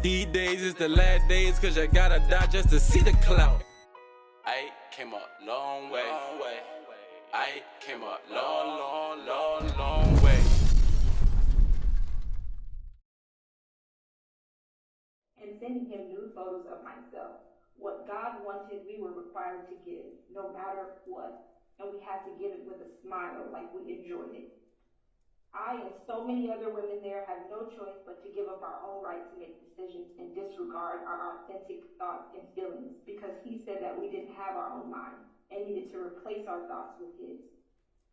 These days is the last days, cause you gotta die just to see the clout. I came a long way. I came a long way. And sending him nude photos of myself. What God wanted, we were required to give, no matter what. And we had to give it with a smile, like we enjoyed it. I and so many other women there have no choice but to give up our own right to make decisions and disregard our authentic thoughts and feelings because he said that we didn't have our own mind and needed to replace our thoughts with his.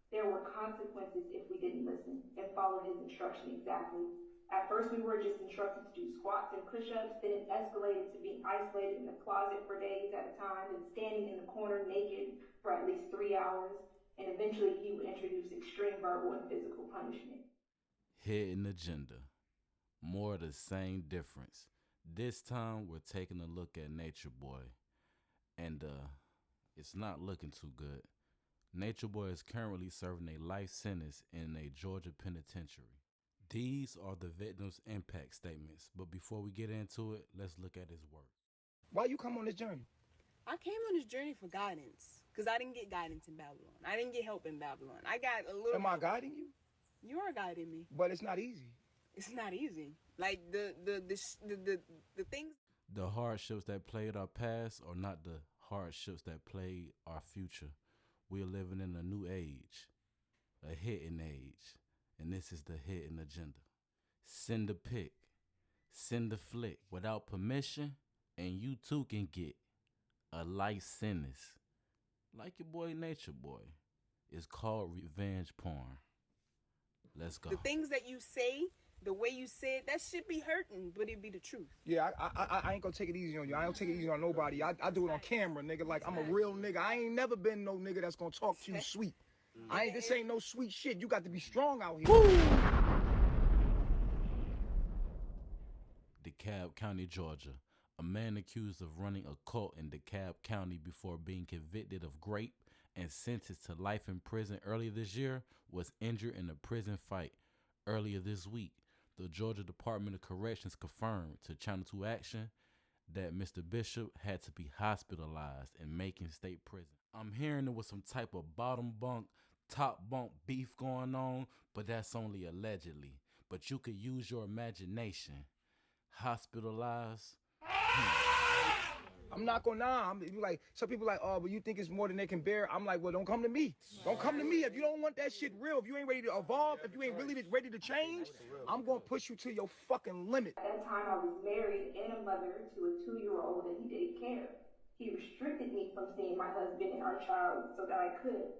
There were consequences if we didn't listen and follow his instruction exactly. At first, we were just instructed to do squats and push-ups, then it escalated to being isolated in the closet for days at a time and standing in the corner naked for at least 3 hours, and eventually he would introduce extreme verbal and physical punishment. Hidden agenda. More of the same difference. This time we're taking a look at Nature Boy. And it's not looking too good. Nature Boy is currently serving a life sentence in a Georgia penitentiary. These are the victim's impact statements, but before we get into it, let's look at his work. Why you come on this journey? I came on this journey for guidance because I didn't get guidance in Babylon. I didn't get help in Babylon. I got a little. Am I guiding you? You are guiding me. But it's not easy. It's not easy. Like the things. The hardships that played our past are not the hardships that played our future. We are living in a new age, a hidden age, and this is the hidden agenda. Send a pic, send a flick without permission, and you too can get a life sentence. Like your boy Nature Boy. It's called revenge porn. Let's go. The things that you say, the way you say it, that should be hurting, but it be the truth. Yeah, I ain't gonna take it easy on you. I don't take it easy on nobody. I do it on camera, nigga. Like, I'm a real nigga. I ain't never been no nigga that's gonna talk to you sweet. This ain't no sweet shit. You got to be strong out here. Woo! DeKalb County, Georgia. A man accused of running a cult in DeKalb County before being convicted of rape and sentenced to life in prison earlier this year was injured in a prison fight earlier this week. The Georgia Department of Corrections confirmed to Channel 2 Action that Mr. Bishop had to be hospitalized in Macon State Prison. I'm hearing there was some type of bottom bunk, top bunk beef going on, but that's only allegedly. But you could use your imagination. Hospitalized? I'm not gonna I'm like, some people like, oh, but you think it's more than they can bear. I'm like, well, don't come to me. Don't come to me. If you don't want that shit real, if you ain't ready to evolve, if you ain't really ready to change, I'm gonna push you to your fucking limit. At that time, I was married and a mother to a 2-year-old, and he didn't care. He restricted me from seeing my husband and our child so that I could,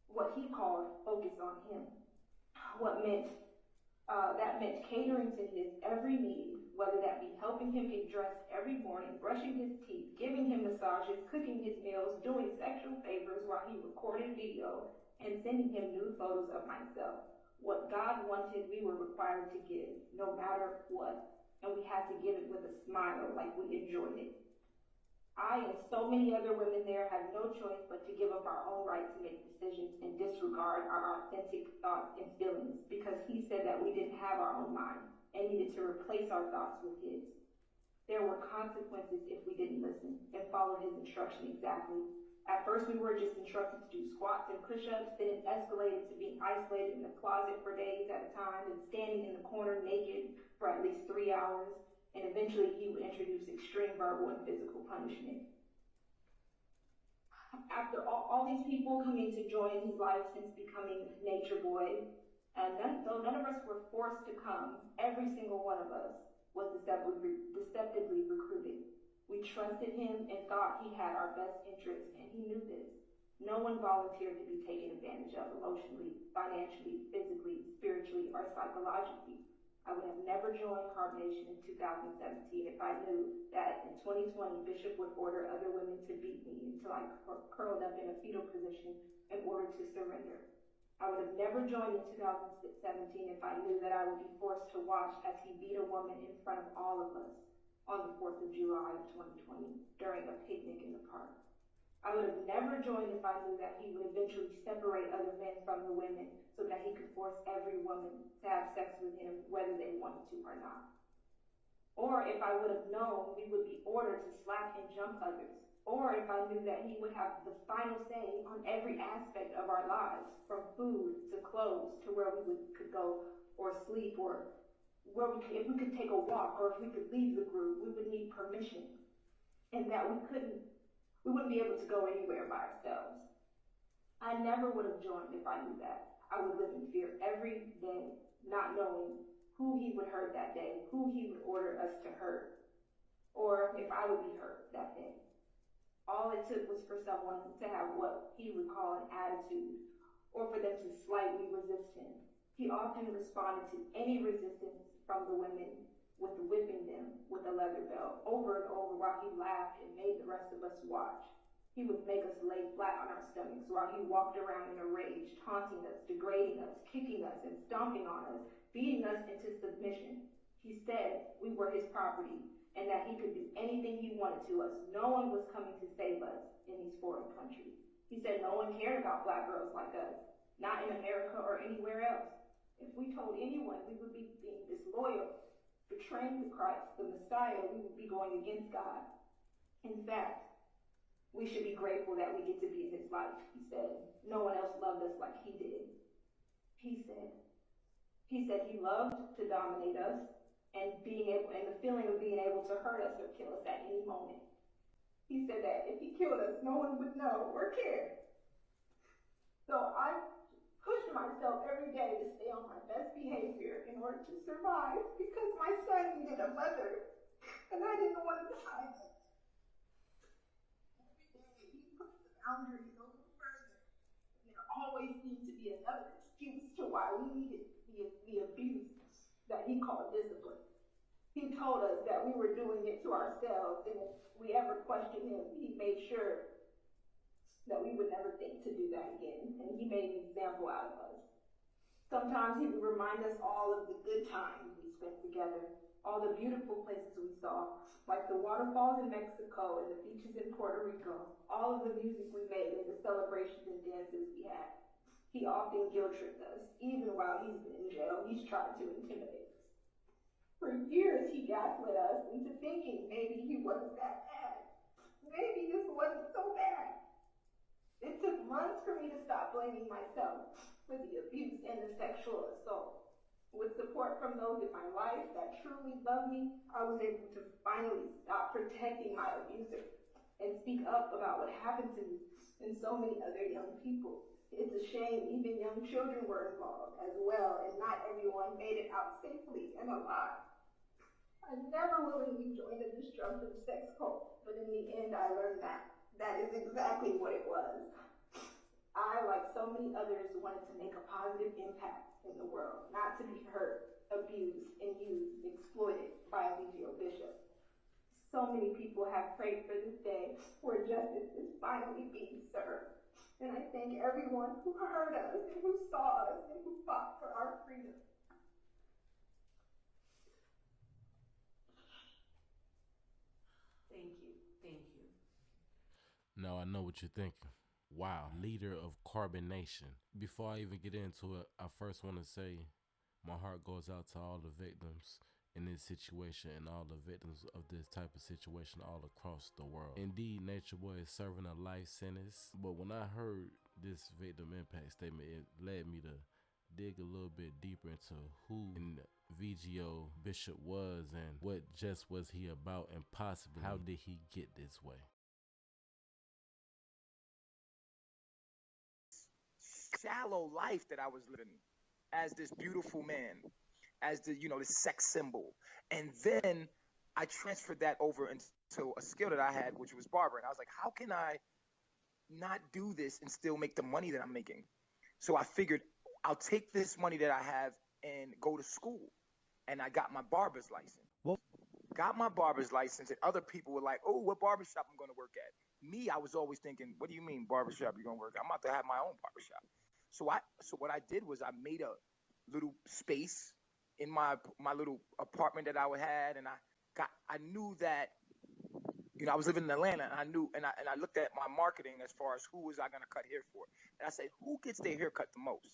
what he called, focus on him. That meant catering to his every need, whether that be helping him get dressed every morning, brushing his teeth, giving him massages, cooking his meals, doing sexual favors while he recorded video, and sending him nude photos of myself. What God wanted, we were required to give, no matter what, and we had to give it with a smile, like we enjoyed it. I and so many other women there have no choice but to give up our own right to make decisions and disregard our authentic thoughts and feelings because he said that we didn't have our own mind and needed to replace our thoughts with his. There were consequences if we didn't listen and follow his instruction exactly. At first, we were just instructed to do squats and push-ups, then it escalated to being isolated in the closet for days at a time and standing in the corner naked for at least 3 hours, and eventually he would introduce extreme verbal and physical punishment. After all these people coming to join his life since becoming Nature Boy, and though none of us were forced to come, every single one of us was deceptively recruited. We trusted him and thought he had our best interests, and he knew this. No one volunteered to be taken advantage of emotionally, financially, physically, spiritually, or psychologically. I would have never joined Carb Nation in 2017 if I knew that in 2020 Bishop would order other women to beat me until I curled up in a fetal position in order to surrender. I would have never joined in 2017 if I knew that I would be forced to watch as he beat a woman in front of all of us on the 4th of July of 2020 during a picnic in the park. I would have never joined if I knew that he would eventually separate other men from the women so that he could force every woman to have sex with him whether they wanted to or not. Or if I would have known we would be ordered to slap and jump others. Or if I knew that he would have the final say on every aspect of our lives, from food to clothes to where could go or sleep, or if we could take a walk, or if we could leave the group, we would need permission, and that we wouldn't be able to go anywhere by ourselves. I never would have joined if I knew that. I would live in fear every day, not knowing who he would hurt that day, who he would order us to hurt, or if I would be hurt that day. All it took was for someone to have what he would call an attitude, or for them to slightly resist him. He often responded to any resistance from the women with whipping them with a leather belt over and over while he laughed and made the rest of us watch. He would make us lay flat on our stomachs while he walked around in a rage, taunting us, degrading us, kicking us, and stomping on us, beating us into submission. He said we were his property and that he could do anything he wanted to us. No one was coming to save us in these foreign countries. He said no one cared about black girls like us, not in America or anywhere else. If we told anyone, we would be being disloyal, betraying the Christ, the Messiah. We would be going against God. In fact, we should be grateful that we get to be in his life, he said. No one else loved us like he did. He said he loved to dominate us and the feeling of being able to hurt us or kill us at any moment. He said that if he killed us, no one would know or care. So I pushed myself every day to stay on my best behavior in order to survive because my son needed a mother and I didn't want to hide it. Every day he pushed the boundaries a little further. And there always seemed to be another excuse to why we needed the abuse that he called discipline. He told us that we were doing it to ourselves, and if we ever questioned him, he made sure that we would never think to do that again, and he made an example out of us. Sometimes he would remind us all of the good times we spent together, all the beautiful places we saw, like the waterfalls in Mexico and the beaches in Puerto Rico, all of the music we made and the celebrations and dances we had. He often guilt-tripped us. Even while he's been in jail, he's tried to intimidate us. For years, he gaslit us into thinking maybe he wasn't that bad. Maybe this wasn't so bad. It took months for me to stop blaming myself for the abuse and the sexual assault. With support from those in my life that truly loved me, I was able to finally stop protecting my abuser and speak up about what happened to me and so many other young people. It's a shame even young children were involved as well, and not everyone made it out safely and alive. I never willingly joined a destructive sex cult, but in the end I learned that is exactly what it was. I, like so many others, wanted to make a positive impact in the world, not to be hurt, abused, and used, exploited by Eligio Bishop. So many people have prayed for this day where justice is finally being served. And I thank everyone who heard us and who saw us and who fought for our freedom. Thank you. Thank you. Now I know what you're thinking. Wow, leader of Carbon Nation. Before I even get into it, I first want to say my heart goes out to all the victims in this situation and all the victims of this type of situation all across the world. Indeed, Nature Boy is serving a life sentence, but when I heard this victim impact statement, it led me to dig a little bit deeper into who VGO Bishop was and what just was he about, and possibly how did he get this way. Shallow life that I was living as this beautiful man, as the this sex symbol, and then I transferred that over into a skill that I had, which was barbering. I was like, how can I not do this and still make the money that I'm making? So I figured I'll take this money that I have and go to school, and I got my barber's license. Well, got my barber's license, and other people were like, oh, what barbershop I'm going to work at? Me, I was always thinking, what do you mean barbershop you're going to work at? I'm about to have my own barbershop. So what I did was I made a little space in my little apartment that I had, and I knew that I was living in Atlanta, and I looked at my marketing as far as who was I going to cut hair for, and I said, who gets their hair cut the most?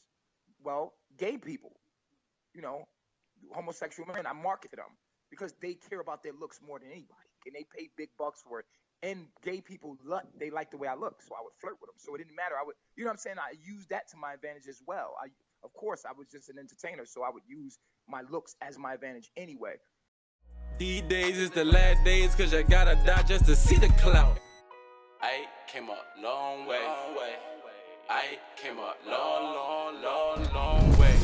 Well, gay people, homosexual men. I marketed them. because they care about their looks more than anybody, and they pay big bucks for it. And gay people, they like the way I look, so I would flirt with them. So it didn't matter. I would, you know what I'm saying? I used that to my advantage as well. Of course, I was just an entertainer, so I would use my looks as my advantage anyway. These days is the last days, cause you gotta die just to see the clout. I came a long way. I came a long way.